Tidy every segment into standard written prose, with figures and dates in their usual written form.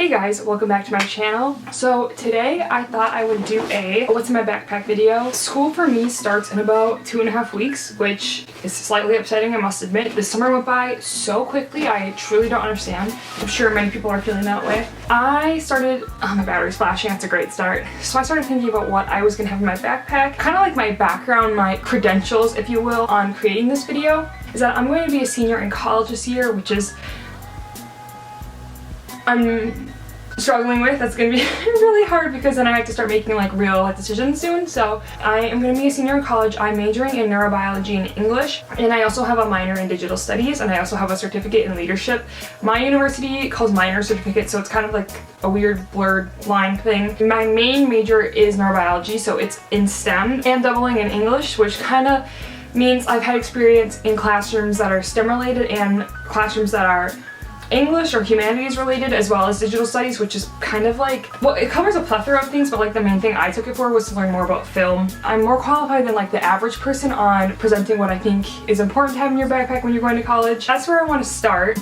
Hey guys, welcome back to my channel. So today I thought I would do a what's in my backpack video. School for me starts in about 2.5 weeks, which is slightly upsetting, I must admit. This summer went by so quickly, I truly don't understand. I'm sure many people are feeling that way. I started, my battery's flashing, that's a great start. So I started thinking about what I was gonna have in my backpack. Kind of like my background, my credentials, if you will, on creating this video, is that I'm going to be a senior in college this year, which is I'm struggling with. That's gonna be really hard because then I have to start making like real decisions soon. So I am gonna be a senior in college. I'm majoring in neurobiology and English, and I also have a minor in digital studies, and I also have a certificate in leadership. My university calls minor certificate, so it's kind of like a weird blurred line thing. My main major is neurobiology, so it's in STEM, and doubling in English, which kind of means I've had experience in classrooms that are STEM related and classrooms that are English or humanities related, as well as digital studies, which is kind of like, well, it covers a plethora of things, but like the main thing I took it for was to learn more about film. I'm more qualified than like the average person on presenting what I think is important to have in your backpack when you're going to college. That's where I want to start.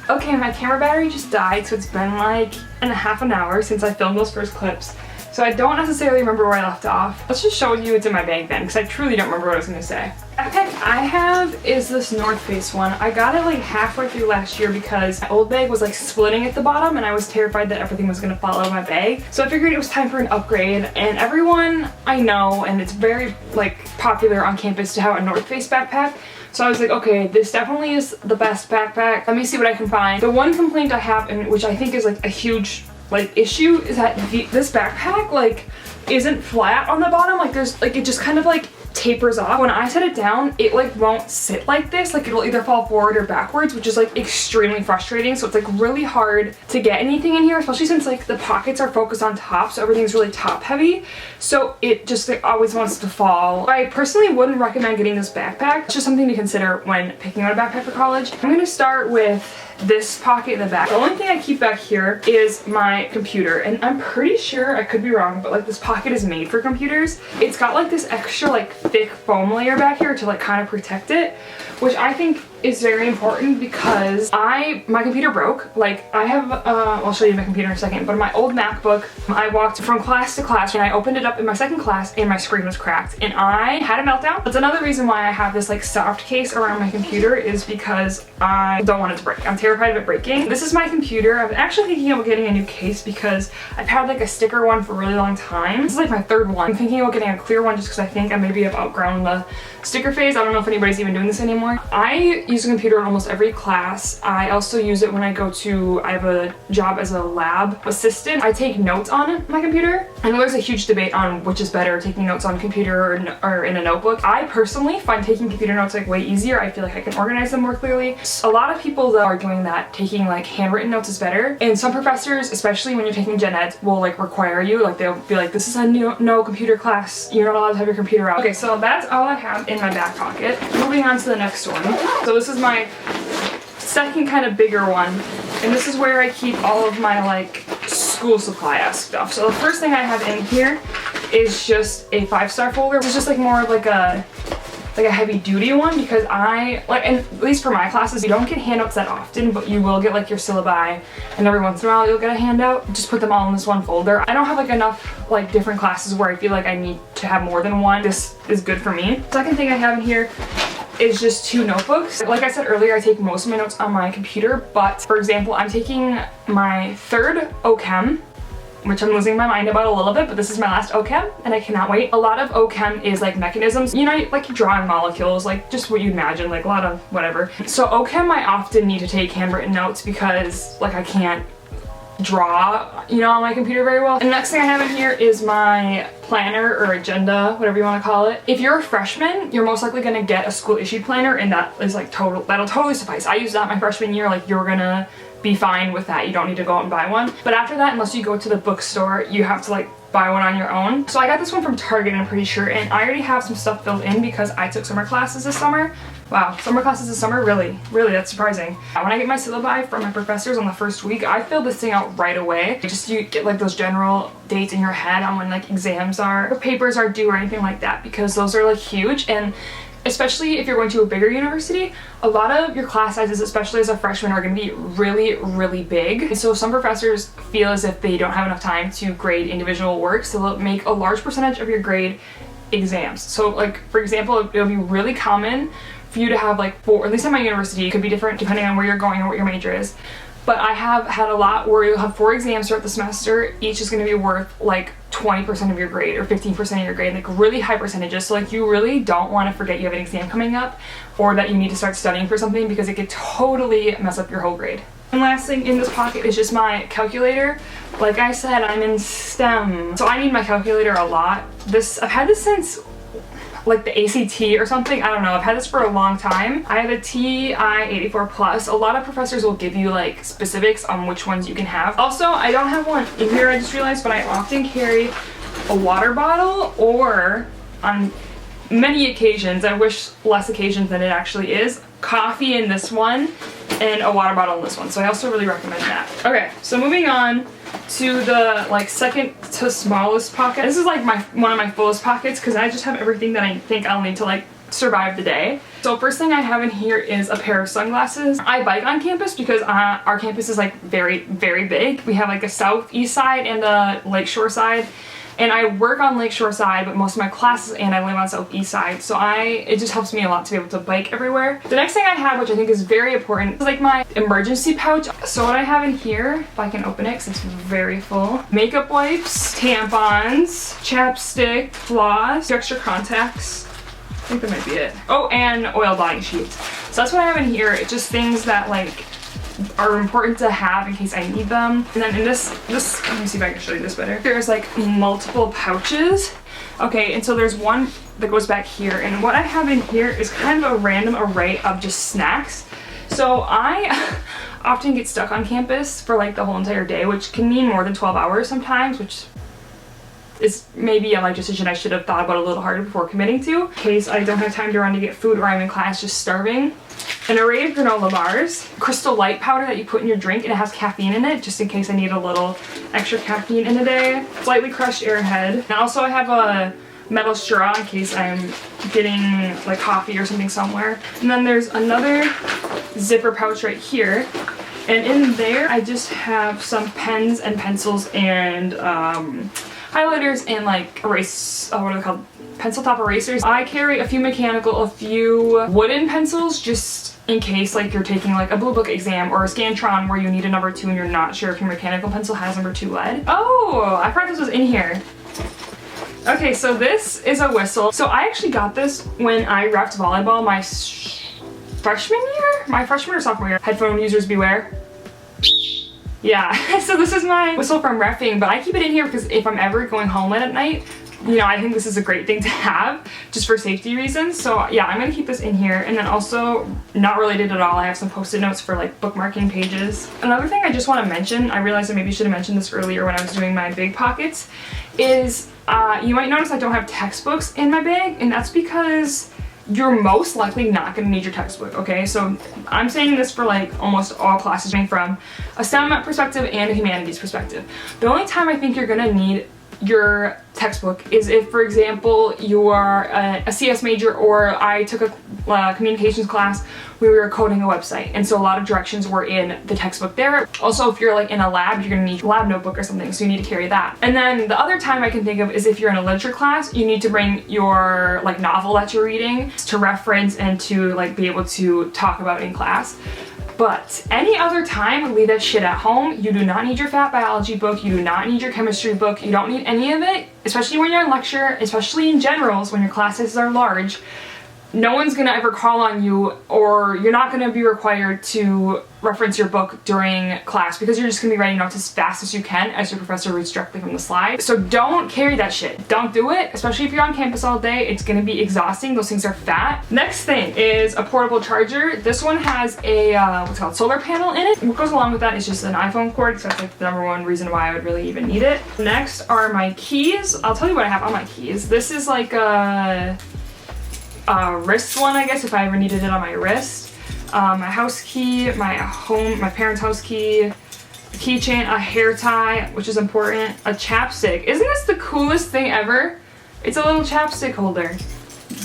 Okay, my camera battery just died, so it's been like half an hour since I filmed those first clips. So I don't necessarily remember where I left off. Let's just show you what's in my bag then, because I truly don't remember what I was going to say. The backpack I have is this North Face one. I got it like halfway through last year because my old bag was like splitting at the bottom and I was terrified that everything was going to fall out of my bag. So I figured it was time for an upgrade, and everyone I know, and it's very like popular on campus to have a North Face backpack. So I was like, okay, this definitely is the best backpack. Let me see what I can find. The one complaint I have, and which I think is like a huge like issue, is that this backpack like isn't flat on the bottom. Like there's like, it just kind of like tapers off. When I set it down, it like won't sit like this. Like it'll either fall forward or backwards, which is like extremely frustrating. So it's like really hard to get anything in here, especially since like the pockets are focused on top, so everything's really top heavy. So it just like always wants to fall. I personally wouldn't recommend getting this backpack. It's just something to consider when picking out a backpack for college. I'm gonna start with this pocket in the back. The only thing I keep back here is my computer, and I'm pretty sure, I could be wrong, but like this pocket is made for computers. It's got like this extra like thick foam layer back here to like kind of protect it, which I think is very important because my computer broke. Like I have, I'll show you my computer in a second, but my old MacBook, I walked from class to class and I opened it up in my second class and my screen was cracked and I had a meltdown. That's another reason why I have this like soft case around my computer, is because I don't want it to break. I'm terrified of it breaking. This is my computer. I'm actually thinking about getting a new case because I've had like a sticker one for a really long time. This is like my third one. I'm thinking about getting a clear one just because I think I maybe have outgrown the sticker phase. I don't know if anybody's even doing this anymore. I use a computer in almost every class. I also use it when I go to, I have a job as a lab assistant. I take notes on my computer. I know there's a huge debate on which is better, taking notes on computer or in a notebook. I personally find taking computer notes like way easier. I feel like I can organize them more clearly. A lot of people though are doing that, taking like handwritten notes is better. And some professors, especially when you're taking gen ed, will like require you, like they'll be like, this is a no computer class. You're not allowed to have your computer out. Okay, so that's all I have in my back pocket. Moving on to the next one. So this is my second kind of bigger one, and this is where I keep all of my like school supply stuff. So the first thing I have in here is just a 5-star folder. It's just like more of like a heavy duty one, because I like, and at least for my classes, you don't get handouts that often, but you will get like your syllabi, and every once in a while you'll get a handout. Just put them all in this one folder. I don't have like enough like different classes where I feel like I need to have more than one. This is good for me. Second thing I have in here is just 2 notebooks. Like I said earlier, I take most of my notes on my computer, but for example, I'm taking my third OChem, which I'm losing my mind about a little bit, but this is my last OChem and I cannot wait. A lot of OChem is like mechanisms, you know, like drawing molecules, like just what you imagine, like a lot of whatever. So OChem I often need to take handwritten notes because like I can't draw, you know, on my computer very well. And the next thing I have in here is my planner or agenda, whatever you want to call it. If you're a freshman, you're most likely going to get a school issued planner, and that is like that'll totally suffice. I used that my freshman year. Like you're gonna be fine with that. You don't need to go out and buy one. But after that, unless you go to the bookstore, you have to like buy one on your own. So I got this one from Target, I'm pretty sure, and I already have some stuff filled in because I took summer classes this summer. Wow, summer classes this summer? Really? Really, that's surprising. When I get my syllabi from my professors on the first week, I fill this thing out right away. Just you get like those general dates in your head on when like exams are, or papers are due or anything like that, because those are like huge, and especially if you're going to a bigger university, a lot of your class sizes, especially as a freshman, are going to be really, really big. And so some professors feel as if they don't have enough time to grade individual work, so they'll make a large percentage of your grade exams. So like, for example, it'll be really common for you to have like 4, at least at my university, it could be different depending on where you're going or what your major is. But I have had a lot where you'll have 4 exams throughout the semester. Each is going to be worth like 20% of your grade or 15% of your grade, like really high percentages. So like you really don't want to forget you have an exam coming up or that you need to start studying for something, because it could totally mess up your whole grade. And last thing in this pocket is just my calculator. Like I said, I'm in STEM, so I need my calculator a lot. I've had this since like the ACT or something. I don't know. I've had this for a long time. I have a TI-84 Plus. A lot of professors will give you like specifics on which ones you can have. Also, I don't have one in here, I just realized, but I often carry a water bottle, or on many occasions, I wish less occasions than it actually is, coffee in this one and a water bottle in this one. So I also really recommend that. Okay, so moving on to the like second to smallest pocket. This is like one of my fullest pockets because I just have everything that I think I'll need to like survive the day. So first thing I have in here is a pair of sunglasses. I bike on campus because our campus is like very, very big. We have like a southeast side and a lakeshore side. And I work on Lakeshore side, but most of my classes, and I live on Southeast side, so it just helps me a lot to be able to bike everywhere. The next thing I have, which I think is very important, is like my emergency pouch. So what I have in here, if I can open it because it's very full, makeup wipes, tampons, chapstick, floss, extra contacts. I think that might be it. Oh, and oil body sheets. So that's what I have in here. It's just things that like are important to have in case I need them. And then in this, let me see if I can show you this better. There's like multiple pouches. Okay, and so there's one that goes back here, and what I have in here is kind of a random array of just snacks. So I often get stuck on campus for like the whole entire day, which can mean more than 12 hours sometimes, which is maybe a life decision I should have thought about a little harder before committing to, in case I don't have time to run to get food or I'm in class just starving. An array of granola bars, Crystal Light powder that you put in your drink, and it has caffeine in it just in case I need a little extra caffeine in the day, slightly crushed Airhead, and also I have a metal straw in case I'm getting like coffee or something somewhere. And then there's another zipper pouch right here, and in there I just have some pens and pencils and highlighters and like what are they called? Pencil top erasers. I carry a few mechanical, a few wooden pencils just in case like you're taking like a Blue Book exam or a Scantron where you need a number 2 and you're not sure if your mechanical pencil has number 2 lead. Oh, I forgot this was in here. Okay, so this is a whistle. So I actually got this when I repped volleyball my freshman year? My freshman or sophomore year. Headphone users beware. Yeah, so this is my whistle from reffing, but I keep it in here because if I'm ever going home late at night, you know, I think this is a great thing to have just for safety reasons. So yeah, I'm gonna keep this in here. And then also, not related at all, I have some post-it notes for like bookmarking pages. Another thing I just want to mention, I realized I maybe should have mentioned this earlier when I was doing my big pockets, is you might notice I don't have textbooks in my bag, and that's because you're most likely not going to need your textbook, okay? So I'm saying this for like almost all classes from a STEM perspective and a humanities perspective. The only time I think you're going to need your textbook is if, for example, you are a CS major, or I took a communications class where we were coding a website, and so a lot of directions were in the textbook there. Also, if you're like in a lab, you're gonna need a lab notebook or something, so you need to carry that. And then the other time I can think of is if you're in a literature class, you need to bring your like novel that you're reading to reference and to like be able to talk about in class. But any other time, leave that shit at home. You do not need your fat biology book. You do not need your chemistry book. You don't need any of it, especially when you're in lecture, especially in generals when your classes are large. No one's gonna ever call on you, or you're not gonna be required to reference your book during class because you're just gonna be writing notes as fast as you can as your professor reads directly from the slide. So don't carry that shit. Don't do it, especially if you're on campus all day. It's gonna be exhausting. Those things are fat. Next thing is a portable charger. This one has a what's called solar panel in it. What goes along with that is just an iPhone cord, so that's like the #1 reason why I would really even need it. Next are my keys. I'll tell you what I have on my keys. This is like a wrist one, I guess, if I ever needed it on my wrist. My house key, my parents' house key, a keychain, a hair tie, which is important, a chapstick. Isn't this the coolest thing ever? It's a little chapstick holder.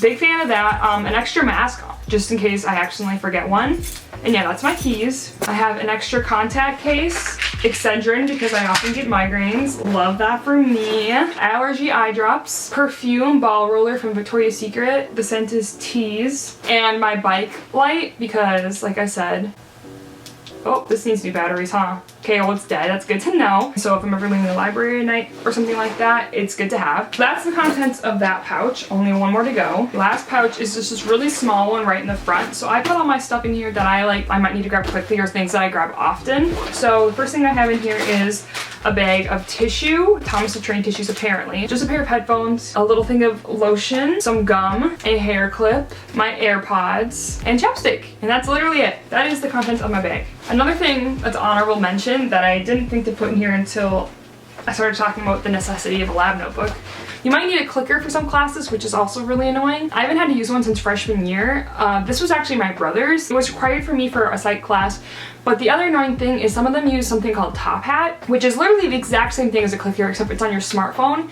big fan of that. An extra mask, just in case I accidentally forget one. And yeah, that's my keys. I have an extra contact case, Excedrin, because I often get migraines. Love that for me. Allergy eye drops, perfume ball roller from Victoria's Secret. The scent is Tease. And my bike light, because like I said, oh, this needs new batteries, huh? Okay, well, it's dead. That's good to know. So if I'm ever leaving the library at night or something like that, it's good to have. That's the contents of that pouch. Only one more to go. Last pouch is just this really small one right in the front. So I put all my stuff in here that I might need to grab quickly, or things that I grab often. So the first thing I have in here is a bag of tissue, Thomas the Train tissues apparently, just a pair of headphones, a little thing of lotion, some gum, a hair clip, my AirPods, and chapstick. And that's literally it. That is the contents of my bag. Another thing that's honorable mention that I didn't think to put in here until I started talking about the necessity of a lab notebook. You might need a clicker for some classes, which is also really annoying. I haven't had to use one since freshman year. This was actually my brother's. It was required for me for a psych class, but the other annoying thing is some of them use something called Top Hat, which is literally the exact same thing as a clicker, except it's on your smartphone.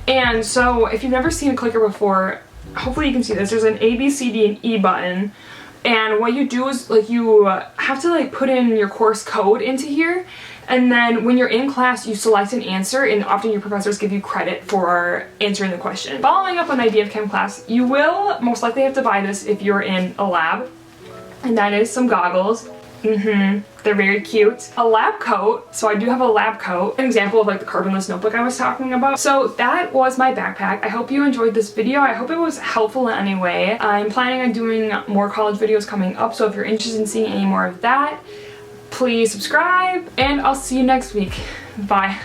And so if you've never seen a clicker before, hopefully you can see this. There's an A, B, C, D, and E button. And what you do is like you have to like put in your course code into here, and then when you're in class you select an answer, and often your professors give you credit for answering the question. Following up on the idea of chem class, you will most likely have to buy this if you're in a lab, and that is some goggles. They're very cute. A lab coat, so I do have a lab coat, an example of like the carbonless notebook I was talking about. So that was my backpack. I hope you enjoyed this video. I hope it was helpful in any way. I'm planning on doing more college videos coming up, so if you're interested in seeing any more of that, please subscribe, and I'll see you next week. Bye.